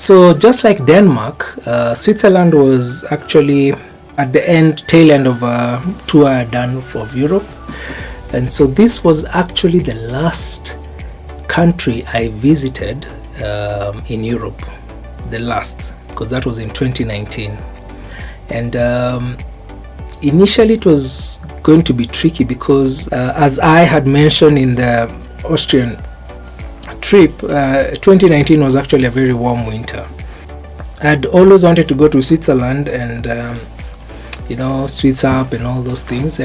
So just like Denmark, Switzerland was actually at the tail end of a tour I'd done for Europe. And so this was actually the last country I visited in Europe, the last, because that was in 2019. And initially it was going to be tricky because as I had mentioned in the Austrian trip, 2019 was actually a very warm winter. I'd always wanted to go to Switzerland and Swiss Alps and all those things,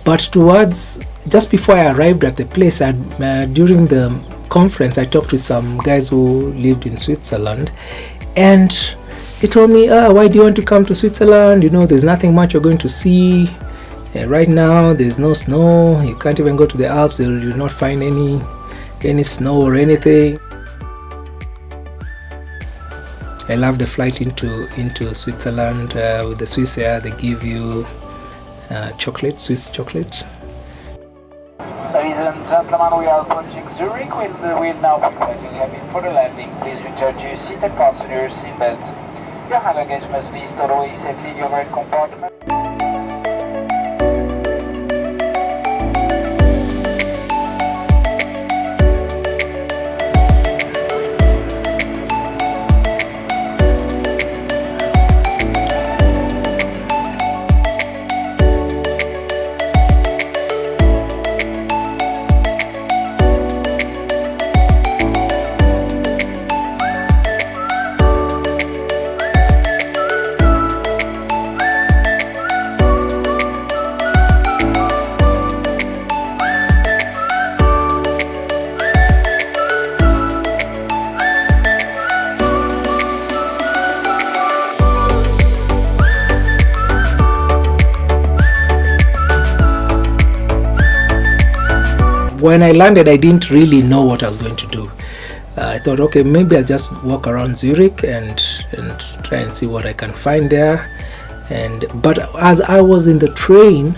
but towards just before I arrived at the place, during the conference I talked with some guys who lived in Switzerland, and they told me, why do you want to come to Switzerland? There's nothing much you're going to see. Right now there's no snow, you can't even go to the Alps, you'll not find any snow or anything. I love the flight into Switzerland with the Swiss Air. They give you chocolate, Swiss chocolate. Ladies and gentlemen, we are approaching Zurich. We'll now be preparing cabin for the landing. Please return to your seat and fasten your seatbelt. Your hand luggage must be stored away safely in your overhead compartment. When I landed, I didn't really know what I was going to do. I thought, okay, maybe I'll just walk around Zurich and try and see what I can find there. But as I was in the train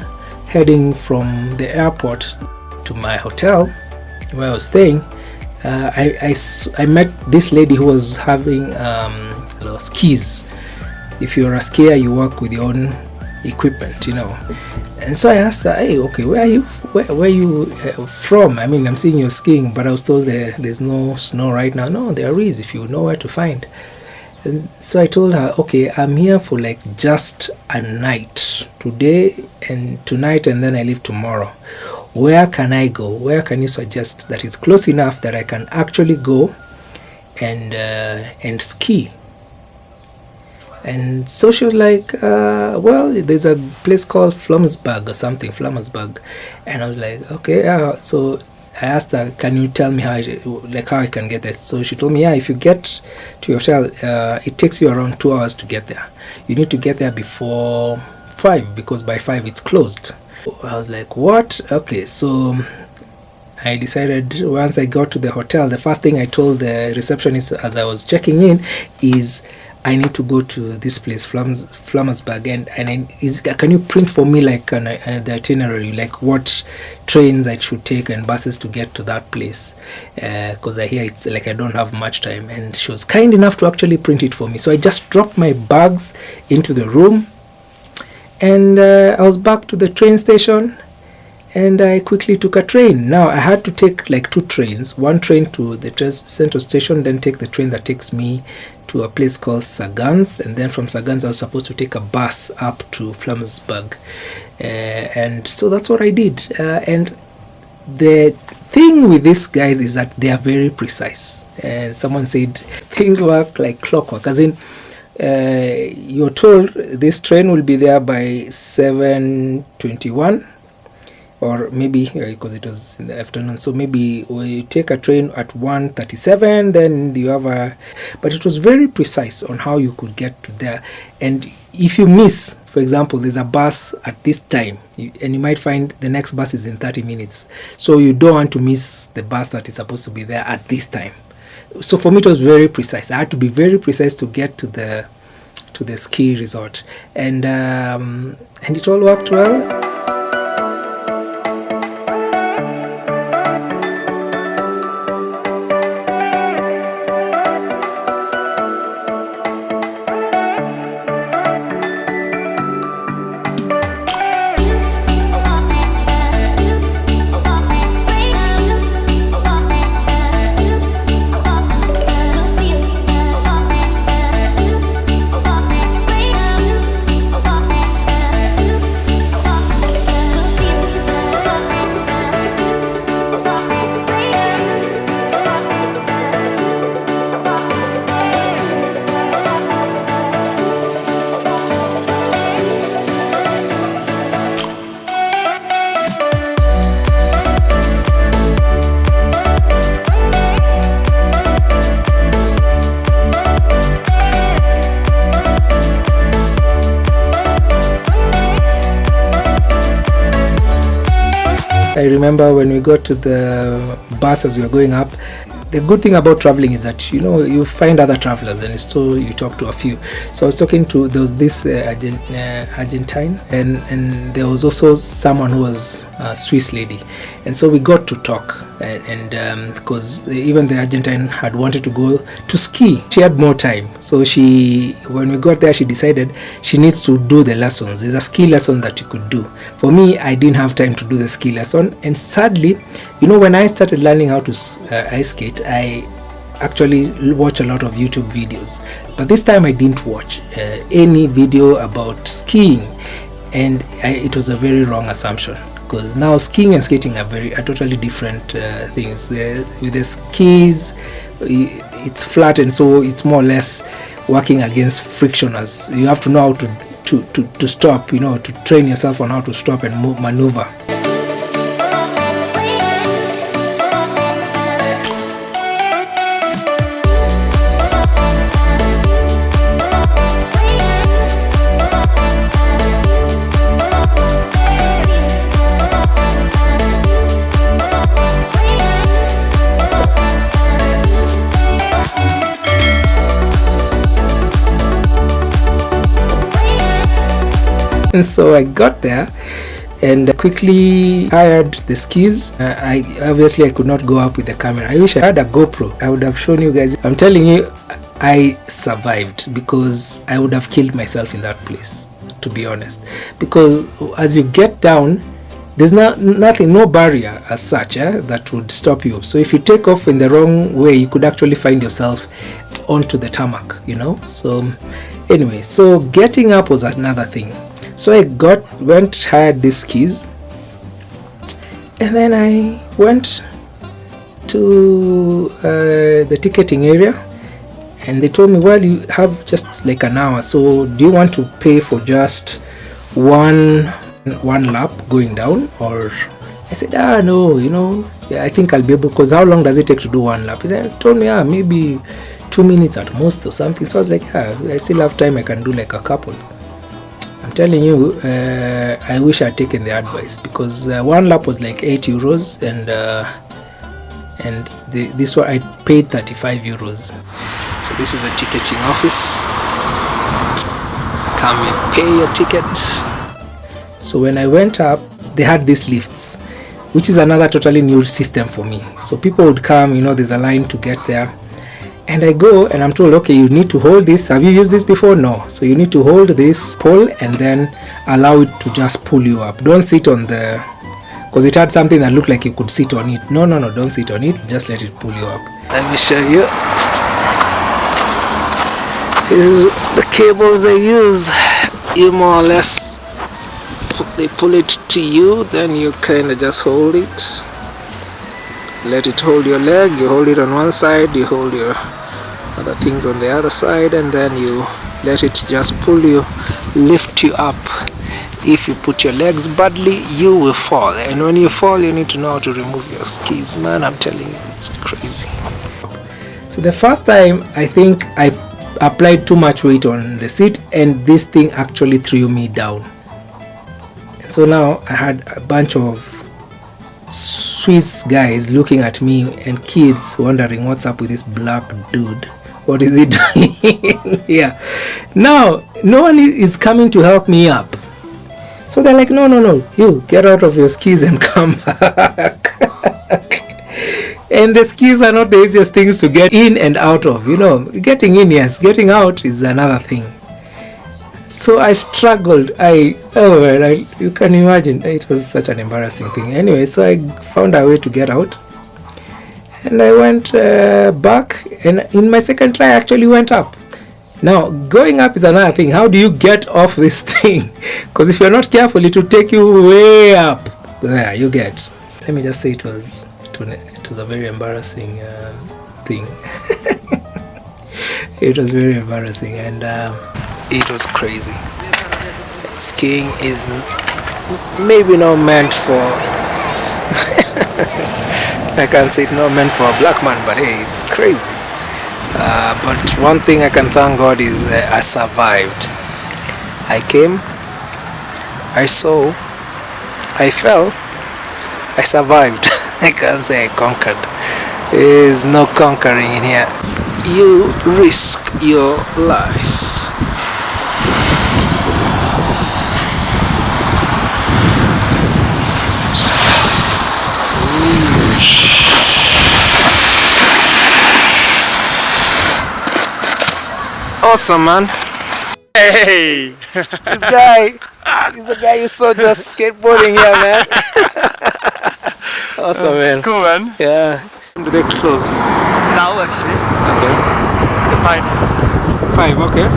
heading from the airport to my hotel where I was staying, I met this lady who was having skis. If you're a skier, you work with your own equipment, And so I asked her, hey, okay, where are you from? I mean, I'm seeing you're skiing, but I was told there's no snow right now. No, there is, if you know where to find. And so I told her, okay, I'm here for like just a night, today and tonight, and then I leave tomorrow. Where can I go? Where can you suggest that is close enough that I can actually go and ski? And so she was like, well, there's a place called Flummersberg or something, Flummersberg. And I was like, okay. So I asked her, can you tell me how I can get there? So she told me, if you get to your hotel, it takes you around 2 hours to get there. You need to get there before 5 because by 5 it's closed. I was like, what? Okay, so I decided once I got to the hotel, the first thing I told the receptionist as I was checking in is, I need to go to this place, Flummersberg, and can you print for me like the itinerary, like what trains I should take and buses to get to that place, because I hear it's like I don't have much time. And she was kind enough to actually print it for me. So I just dropped my bags into the room, and I was back to the train station, and I quickly took a train. Now I had to take like 2 trains, one train to the central station, then take the train that takes me to a place called Sagans, and then from Sagans I was supposed to take a bus up to Flummersberg, and so that's what I did. And the thing with these guys is that they are very precise, and someone said things work like clockwork, as in you're told this train will be there by 7:21, or maybe because it was in the afternoon, so maybe we take a train at 1:37, then you have but it was very precise on how you could get to there. And if you miss, for example, there's a bus at this time, and you might find the next bus is in 30 minutes, so you don't want to miss the bus that is supposed to be there at this time. So for me it was very precise. I had to be very precise to get to the ski resort, and it all worked well. I remember when we got to the bus as we were going up, the good thing about traveling is that you find other travelers, and so you talk to a few. So I was talking to, there was this Argentine, and there was also someone who was a Swiss lady, and so we got to talk, and because even the Argentine had wanted to go to ski. She had more time, so when we got there, she decided she needs to do the lessons. There's a ski lesson that you could do. For me, I didn't have time to do the ski lesson, and sadly, when I started learning how to ice skate, I actually watch a lot of YouTube videos, but this time I didn't watch any video about skiing, and it was a very wrong assumption, because now skiing and skating are totally different things. With the skis, it's flat, and so it's more or less working against friction, as you have to know how to stop, to train yourself on how to stop and maneuver. And so I got there and quickly hired the skis. I could not go up with the camera. I wish I had a GoPro. I would have shown you guys. I'm telling you, I survived, because I would have killed myself in that place, to be honest. Because as you get down, there's nothing, no barrier as such that would stop you. So if you take off in the wrong way, you could actually find yourself onto the tarmac, So anyway, so getting up was another thing. So I hired these skis, and then I went to the ticketing area, and they told me, well, you have just like an hour, so do you want to pay for just one lap going down? Or I said, no, I think I'll be able, because how long does it take to do one lap? He told me, maybe 2 minutes at most or something. So I was like, I still have time, I can do like a couple. I'm telling you, I wish I'd taken the advice, because one lap was like 8 euros, and this one I paid 35 euros. So this is a ticketing office. Come and pay your ticket. So when I went up, they had these lifts, which is another totally new system for me. So people would come, there's a line to get there. And I go and I'm told, okay, you need to hold this. Have you used this before? No. So you need to hold this pole and then allow it to just pull you up. Don't sit on because it had something that looked like you could sit on it. No, don't sit on it. Just let it pull you up. Let me show you. This is the cables they use. You more or less, they pull it to you, then you kind of just hold it. Let it hold your leg. You hold it on one side, you hold your other things on the other side, and then you let it just pull you, lift you up. If you put your legs badly, you will fall, and when you fall, you need to know how to remove your skis. Man, I'm telling you, it's crazy. So the first time, I think I applied too much weight on the seat, and this thing actually threw me down. And so now I had a bunch of Swiss guys looking at me, and kids wondering what's up with this black dude. What is he doing? Yeah. Now, no one is coming to help me up. So they're like, no, you get out of your skis and come back. And the skis are not the easiest things to get in and out of. Getting in, yes. Getting out is another thing. So I struggled. You can imagine. It was such an embarrassing thing. Anyway, so I found a way to get out. And I went back. And in my second try, I actually went up. Now, going up is another thing. How do you get off this thing? Because if you're not careful, it will take you way up. There, you get. Let me just say it was a very embarrassing thing. It was very embarrassing, and it was crazy. Skiing is maybe not meant for I can't say it's not meant for a black man, but hey, it's crazy. But one thing I can thank God is I survived. I came, I saw, I fell, I survived. I can't say I conquered. There is no conquering in here. You risk your life. Awesome, man. Hey! This guy, he's the guy you saw just skateboarding here, man. Awesome, man. Cool, man. Yeah. Do they close? Now, actually. Okay. 5. 5, okay.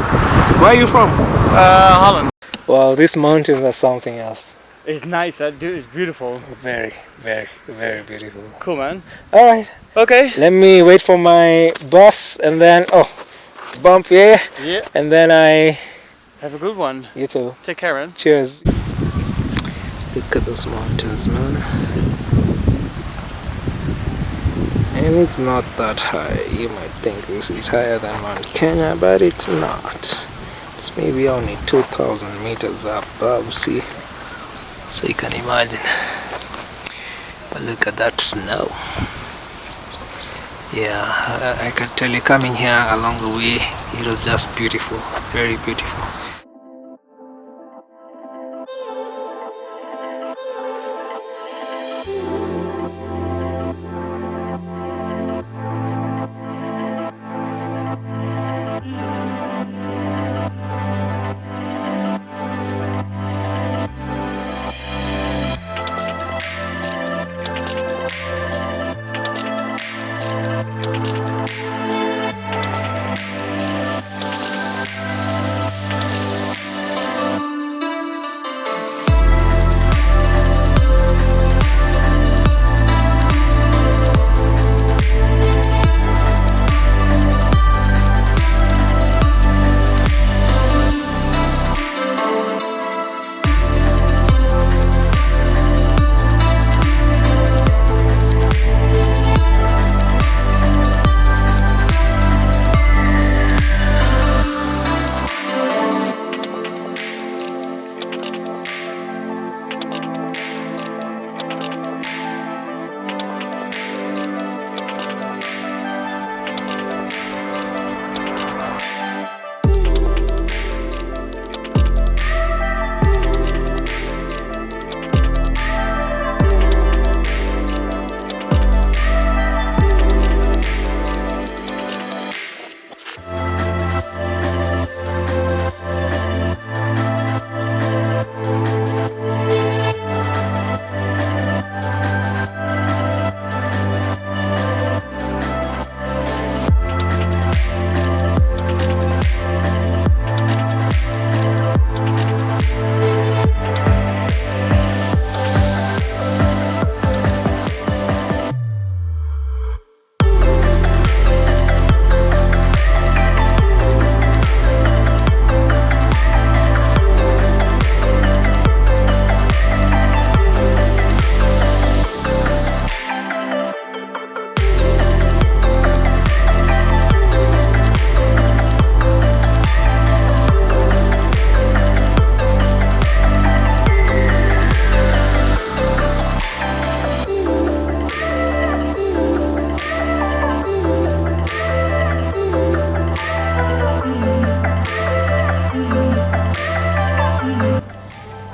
Where are you from? Holland. Wow, these mountains are something else. It's nice, dude. It's beautiful. Very, very, very beautiful. Cool, man. Alright, Okay. let me wait for my bus and then, bump here. Yeah. And then Have a good one. you too. Take care, man. Cheers. Look at those mountains, man. And it's not that high. You might think this is higher than Mount Kenya, but it's not. It's maybe only 2,000 meters above sea. So you can imagine. But look at that snow. Yeah, I can tell you, coming here along the way, it was just beautiful, very beautiful.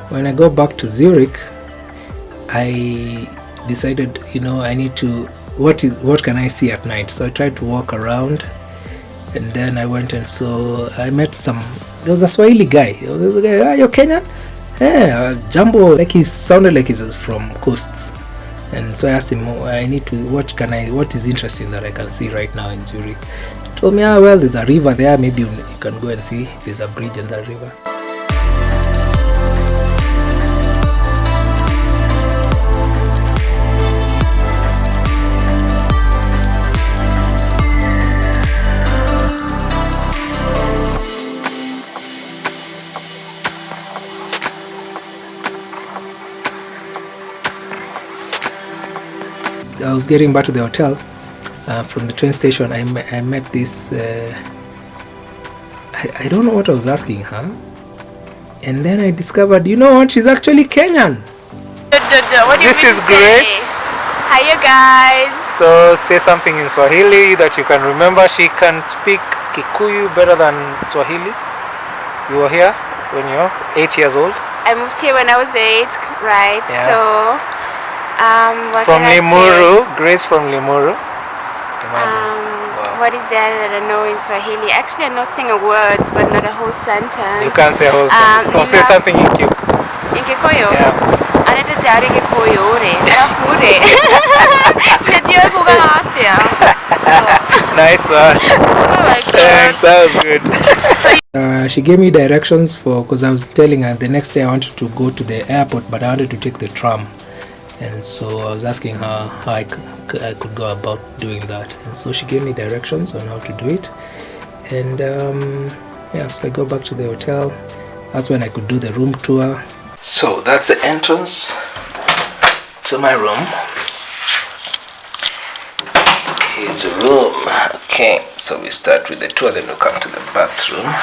When I go back to Zurich, I decided, I need to, what can I see at night? So I tried to walk around, and then I went and I met there was a Swahili guy. There was a guy, you're Kenyan? Yeah, Jumbo, like he sounded like he's from coast. And so I asked him, what is interesting that I can see right now in Zurich? He told me, well, there's a river there, maybe you can go and see. There's a bridge in that river. I was getting back to the hotel from the train station. I met this I don't know what I was asking her, and then I discovered, she's actually Kenyan. What do you This mean is to say? Grace. Hiya guys. So say something in Swahili that you can remember. She can speak Kikuyu better than Swahili. You were here when you were 8 years old. I moved here when I was 8, right? Yeah. So, what From can I Limuru, say? Grace from Limuru. Imagine. Wow. What is there that I know in Swahili? Actually, I know single words, but not a whole sentence. You can't say a whole sentence. Or say something in Kik. In Kikuyu? Yeah. Anata dari Kikuyu ore. Arafure. Najua kuga atia. Nice one. Oh my god. Thanks, that was good. She gave me directions for, because I was telling her the next day I wanted to go to the airport, but I wanted to take the tram. And so I was asking her how I could go about doing that. And so she gave me directions on how to do it. And yeah, so I go back to the hotel. That's when I could do the room tour. So that's the entrance to my room. Here's the room. Okay, so we start with the tour, then we'll come to the bathroom.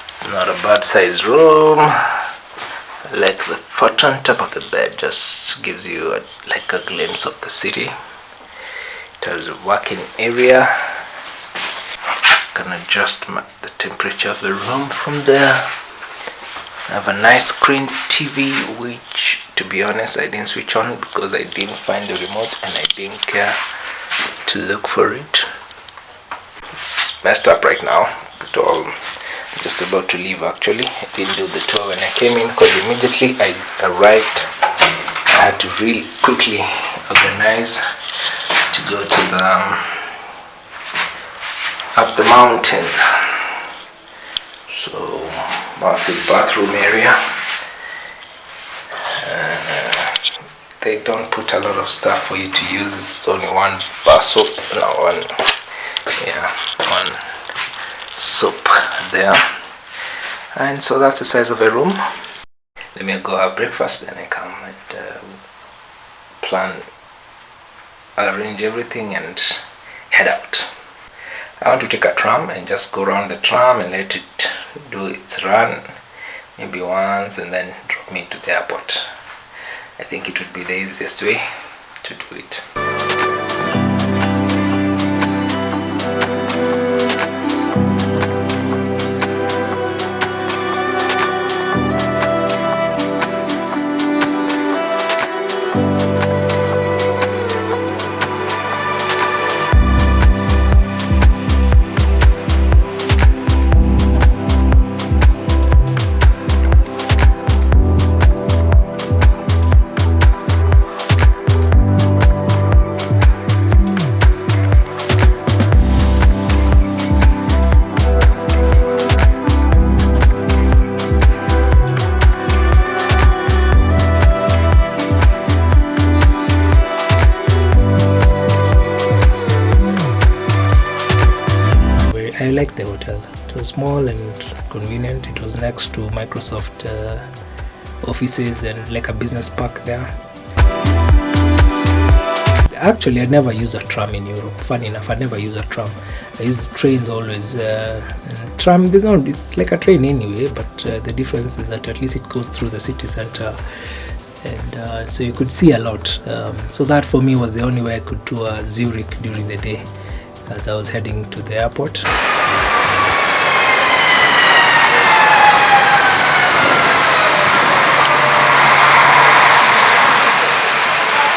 It's not a bad sized room. Like the photo on top of the bed just gives you like a glimpse of the city. It has a working area. You can adjust the temperature of the room from there. I have a nice screen TV, which to be honest I didn't switch on because I didn't find the remote and I didn't care to look for it. It's messed up right now, but I'm just about to leave actually. I didn't do the tour when I came in because immediately I arrived I had to really quickly organize to go to the up the mountain. So that's the bathroom area. They don't put a lot of stuff for you to use. It's only one bar soap, no, one soap there. And so that's the size of a room. Let me go have breakfast, then I come and plan, arrange everything and head out. I want to take a tram and just go around the tram and let it do its run maybe once and then drop me to the airport. I think it would be the easiest way to do it. I liked the hotel. It was small and convenient. It was next to Microsoft offices and like a business park there. Actually, I never use a tram in Europe. Funny enough, I never use a tram. I use trains always. Tram, it's like a train anyway, but the difference is that at least it goes through the city center. And so you could see a lot. So that for me was the only way I could tour Zurich during the day as I was heading to the airport.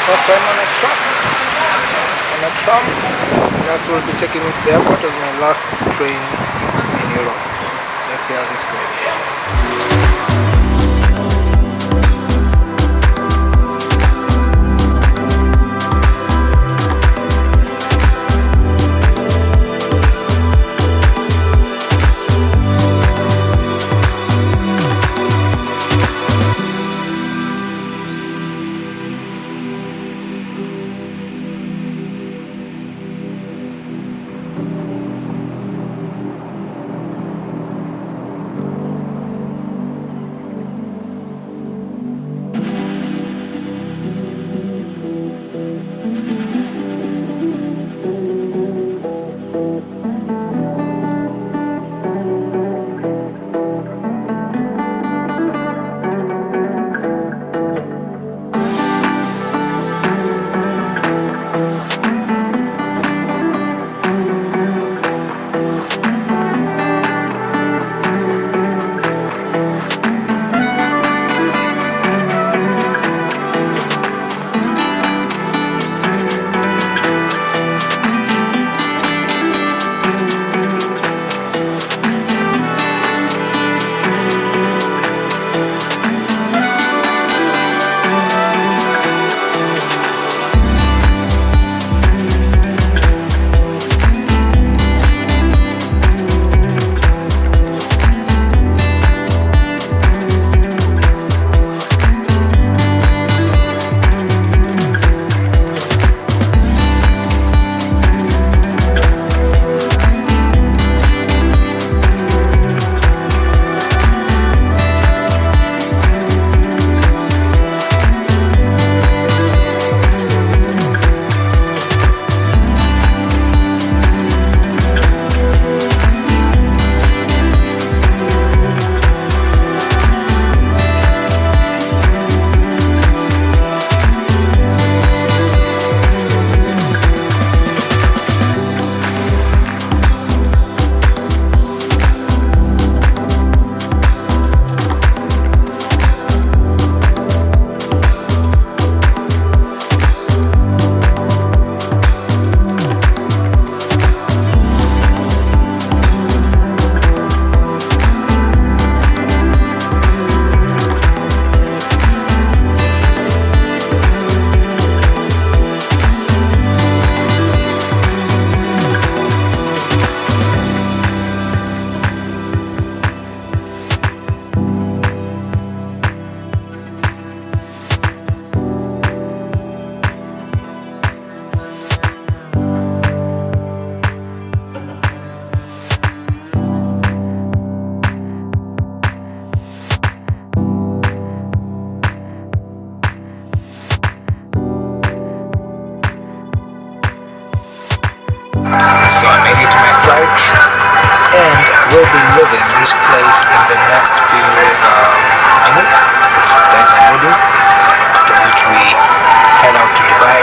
First time on a tram. That's what will be taking me to the airport as my last train in Europe. Let's see how this goes. and we'll be leaving this place in the next few minutes. Guys are ready, after which we head out to Dubai.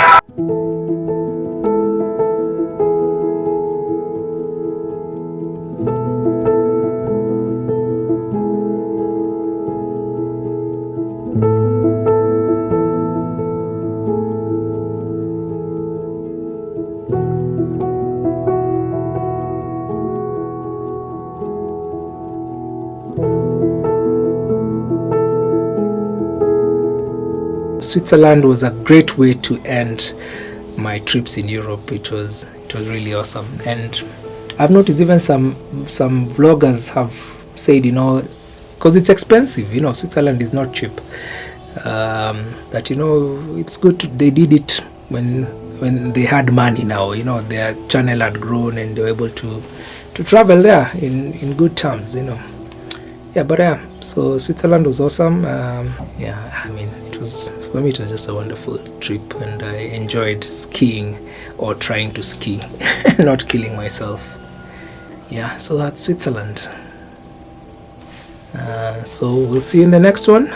Switzerland was a great way to end my trips in Europe. It was really awesome, and I've noticed even some vloggers have said, you know, because it's expensive, you know, Switzerland is not cheap, that, you know, it's good they did it when they had money. Now, you know, their channel had grown and they were able to travel there in good terms, you know. Yeah, but yeah, so Switzerland was awesome. Yeah, I mean, for me it was just a wonderful trip, and I enjoyed skiing, or trying to ski, not killing myself. Yeah, so that's Switzerland. So we'll see you in the next one.